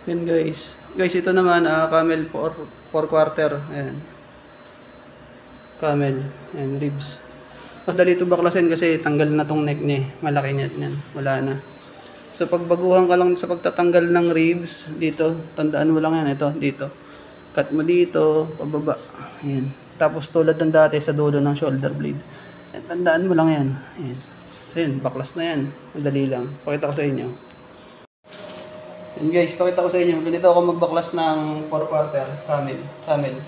Yan guys. Guys, ito naman, camel 4 quarter. Ayan. Camel. Ayan, ribs. Madali ito baklasin kasi tanggal na tong neck niya. Malaki niya. Yan. Wala na. So, pagbaguhan ka lang sa pagtatanggal ng ribs, dito, tandaan mo lang yan. Ito, dito. Cut mo dito, pababa. Ayan. Tapos, tulad ng dati sa dulo ng shoulder blade. Ayan, tandaan mo lang yan. Ayan. So, yan, baklas na yan. Madali lang. Pakita ko sa inyo. Yan guys, pakita ko sa inyo. Ganito ako magbaklas ng 4 quarter camel.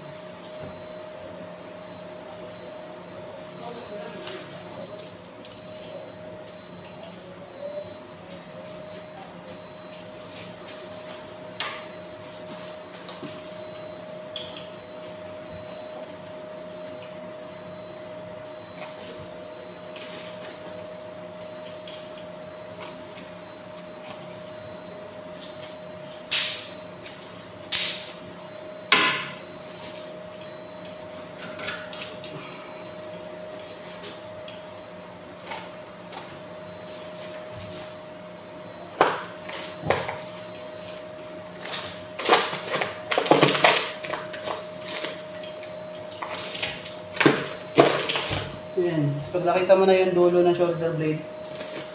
Yan. Pag nakita mo na yung dulo ng shoulder blade,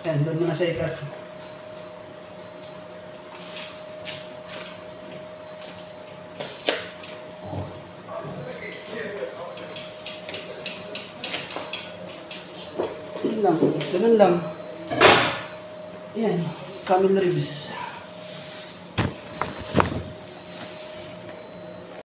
yan, doon mo na siya i-cut. Ganun lang. Yan. Camel ribs.